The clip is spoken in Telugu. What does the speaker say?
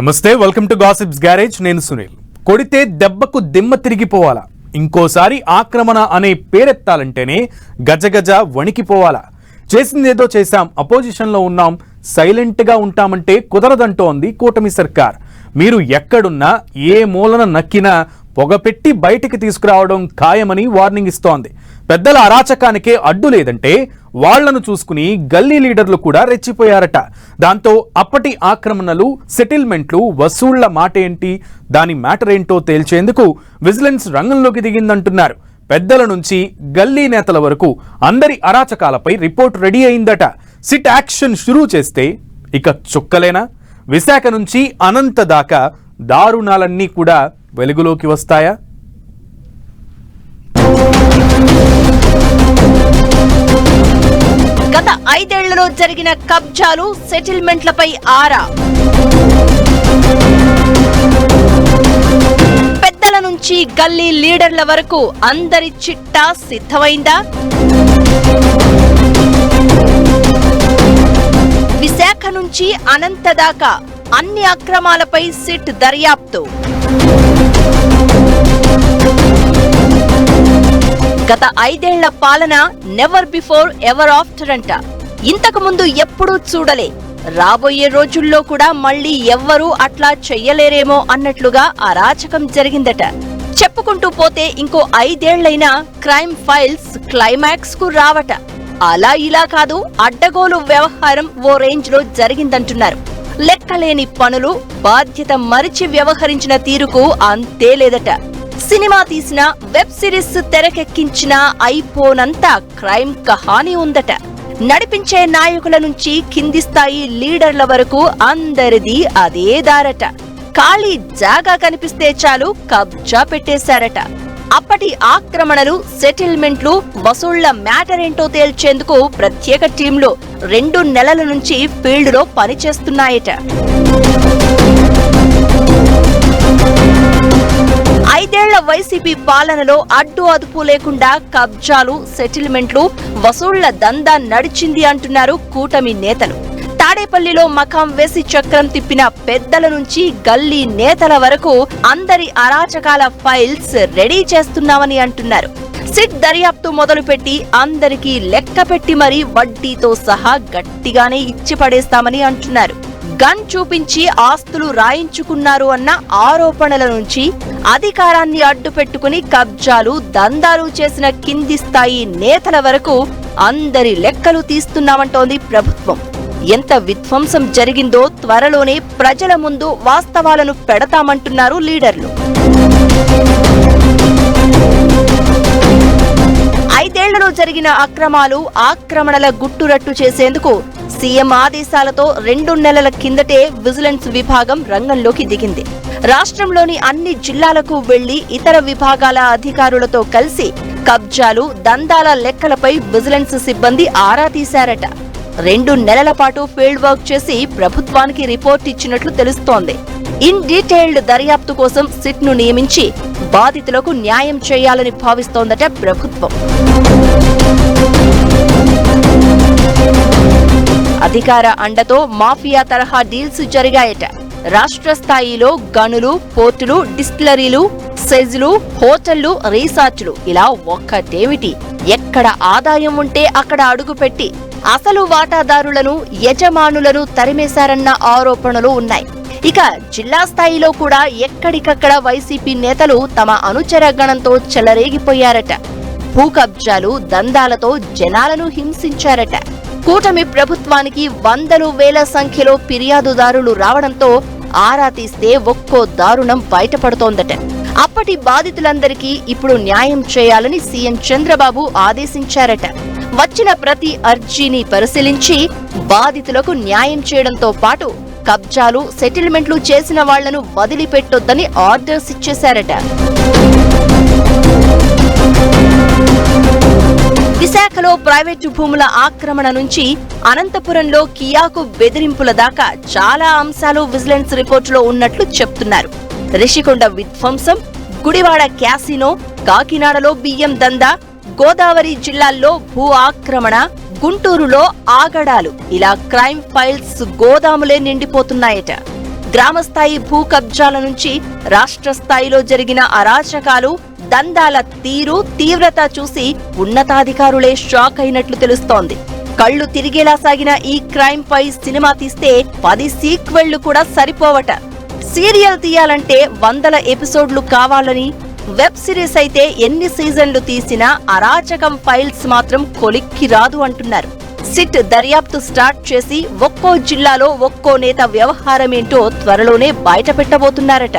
నమస్తే, వెల్కమ్ టు గాసిప్స్ గ్యారేజ్. నేను సునీల్. కొడితే దెబ్బకు దిమ్మ తిరిగిపోవాలా, ఇంకోసారి ఆక్రమణ అనే పేరెత్తాలంటేనే గజగజ వణికిపోవాలా. చేసిందేదో చేశాం, అపోజిషన్లో ఉన్నాం, సైలెంట్గా ఉంటామంటే కుదరదంటోంది కూటమి సర్కార్. మీరు ఎక్కడున్నా ఏ మూలన నక్కినా పొగపెట్టి బయటికి తీసుకురావడం ఖాయమని వార్నింగ్ ఇస్తోంది. పెద్దల అరాచకానికే అడ్డు లేదంటే వాళ్లను చూసుకుని గల్లీ లీడర్లు కూడా రెచ్చిపోయారట. దాంతో అప్పటి ఆక్రమణలు, సెటిల్మెంట్లు, వసూళ్ల మాట ఏంటి, దాని మ్యాటర్ ఏంటో తేల్చేందుకు విజిలెన్స్ రంగంలోకి దిగిందంటున్నారు. పెద్దల నుంచి గల్లీ నేతల వరకు అందరి అరాచకాలపై రిపోర్ట్ రెడీ అయిందట. సిట్ యాక్షన్ షురూ చేస్తే ఇక చుక్కలేనా? విశాఖ నుంచి అనంత దాకా దారుణాలన్నీ కూడా వెలుగులోకి వస్తాయా? గత 5 ఏళ్లలో జరిగిన కబ్జాలు, సెటిల్మెంట్లపై ఆరా. పెద్దల నుంచి గల్లీ లీడర్ల వరకు అందరి చిట్టా సిద్ధమైందా? విశాఖ నుంచి అనంత దాకా అన్ని అక్రమాలపై సిట్ దర్యాప్తు. గత 5 ఏళ్ల పాలన నెవర్ బిఫోర్ ఎవర్ ఆఫ్టర్ అంట. ఇంతకు ముందు ఎప్పుడూ చూడలే, రాబోయే రోజుల్లో కూడా మళ్లీ ఎవ్వరూ అట్లా చెయ్యలేరేమో అన్నట్లుగా అరాచకం జరిగిందట. చెప్పుకుంటూ పోతే ఇంకో 5 ఏళ్లైనా క్రైమ్ ఫైల్స్ క్లైమాక్స్ కు రావట. అలా ఇలా కాదు, అడ్డగోలు వ్యవహారం ఓ రేంజ్ లో జరిగిందంటున్నారు. లెక్కలేని పనులు, బాధ్యత మరిచి వ్యవహరించిన తీరుకు అంతే లేదట. సినిమా తీసినా, వెబ్ సిరీస్ తెరకెక్కించినా అయిపోనంత క్రైమ్ కహానీ ఉందట. నడిపించే నాయకుల నుంచి కింది స్థాయి లీడర్ల వరకు అందరిది అదే దారట. ఖాళీ జాగా కనిపిస్తే చాలు కబ్జా పెట్టేశారట. అప్పటి ఆక్రమణలు, సెటిల్మెంట్లు, వసూళ్ల మ్యాటర్ ఏంటో తేల్చేందుకు ప్రత్యేక టీంలు 2 నెలల నుంచి ఫీల్డ్ లో పనిచేస్తున్నాయట. 5 ఏళ్ల వైసీపీ పాలనలో అడ్డు అదుపు లేకుండా కబ్జాలు, సెటిల్మెంట్లు, వసూళ్ల దందా నడిచింది అంటున్నారు కూటమి నేతలు. తాడేపల్లిలో మకాం వేసి చక్రం తిప్పిన పెద్దల నుంచి గల్లీ నేతల వరకు అందరి అరాచకాల ఫైల్స్ రెడీ చేస్తున్నామని అంటున్నారు. సిట్ దర్యాప్తు మొదలుపెట్టి అందరికీ లెక్క పెట్టి మరీ వడ్డీతో సహా గట్టిగానే ఇచ్చి పడేస్తామని అంటున్నారు. గన్ చూపించి ఆస్తులు రాయించుకున్నారు అన్న ఆరోపణల నుంచి అధికారాన్ని అడ్డు పెట్టుకుని కబ్జాలు, దందాలు చేసిన కింది స్థాయి నేతల వరకు అందరి లెక్కలు తీస్తున్నామంటోంది ప్రభుత్వం. ఎంత విధ్వంసం జరిగిందో త్వరలోనే ప్రజల ముందు వాస్తవాలను పెడతామంటున్నారు లీడర్లు. 5 ఏళ్లలో జరిగిన అక్రమాలు, ఆక్రమణల గుట్టురట్టు చేసేందుకు సీఎం ఆదేశాలతో 2 నెలల కిందటే విజిలెన్స్ విభాగం రంగంలోకి దిగింది. రాష్ట్రంలోని అన్ని జిల్లాలకు వెళ్లి ఇతర విభాగాల అధికారులతో కలిసి కబ్జాలు, దందాల లెక్కలపై విజిలెన్స్ సిబ్బంది ఆరా తీశారట. 2 నెలల పాటు ఫీల్డ్ వర్క్ చేసి ప్రభుత్వానికి రిపోర్ట్ ఇచ్చినట్లు తెలుస్తోంది. ఇన్ డీటెయిల్డ్ దర్యాప్తు కోసం సిట్ ను నియమించి బాధితులకు న్యాయం చేయాలని భావిస్తోందట ప్రభుత్వం. అధికార అండతో మాఫియా తరహా డీల్స్ జరిగాయట. రాష్ట్ర స్థాయిలో గనులు, పోర్టులు, డిస్టిలరీలు, సెజ్లు, హోటళ్లు, రిసార్టులు ఇలా ఒక్కటేమిటి, ఎక్కడ ఆదాయం ఉంటే అక్కడ అడుగుపెట్టి అసలు వాటాదారులను, యజమానులను తరిమేశారన్న ఆరోపణలు ఉన్నాయి. ఇక జిల్లా స్థాయిలో కూడా ఎక్కడికక్కడ వైసీపీ నేతలు తమ అనుచర గణంతో చెలరేగిపోయారట. భూ కబ్జాలు, దందాలతో జనాలను హింసించారట. కూటమి ప్రభుత్వానికి వందలు వేల సంఖ్యలో ఫిర్యాదుదారులు రావడంతో ఆరా తీస్తే ఒక్కో దారుణం బయటపడుతోందట. అప్పటి బాధితులందరికీ ఇప్పుడు న్యాయం చేయాలని సీఎం చంద్రబాబు ఆదేశించారట. వచ్చిన ప్రతి అర్జీని పరిశీలించి బాధితులకు న్యాయం చేయడంతో పాటు కబ్జాలు, సెటిల్మెంట్లు చేసిన వాళ్లను వదిలిపెట్టొద్దని ఆర్డర్స్ ఇచ్చేశారట. విశాఖలో ప్రైవేటు భూముల ఆక్రమణ నుంచి అనంతపురంలో కియాకు బెదిరింపుల దాకా చాలా అంశాలు విజిలెన్స్ రిపోర్టులో ఉన్నట్లు చెప్తున్నారు. రిషికొండ విధ్వంసం, గుడివాడ క్యాసినో, కాకినాడలో బియ్యం దందా, గోదావరి జిల్లాల్లో భూ ఆక్రమణ, గుంటూరులో ఆగడాలు, ఇలా క్రైమ్ ఫైల్స్ గోదాములే నిండిపోతున్నాయట. గ్రామస్థాయి భూ కబ్జాల నుంచి రాష్ట్ర స్థాయిలో జరిగిన అరాచకాలు, దందాల తీరు, తీవ్రత చూసి ఉన్నతాధికారులే షాక్ అయినట్లు తెలుస్తోంది. కళ్లు తిరిగేలా సాగిన ఈ క్రైమ్ పై సినిమా తీస్తే 10 సీక్వెళ్లు కూడా సరిపోవట. సీరియల్ తీయాలంటే 100 ఎపిసోడ్లు కావాలని, వెబ్ సిరీస్ అయితే ఎన్ని సీజన్లు తీసినా అరాచకం ఫైల్స్ మాత్రం కొలిక్కి రాదు అంటున్నారు. సిట్ దర్యాప్తు స్టార్ట్ చేసి ఒక్కో జిల్లాలో ఒక్కో నేత వ్యవహారమేంటో త్వరలోనే బయట పెట్టబోతున్నారట.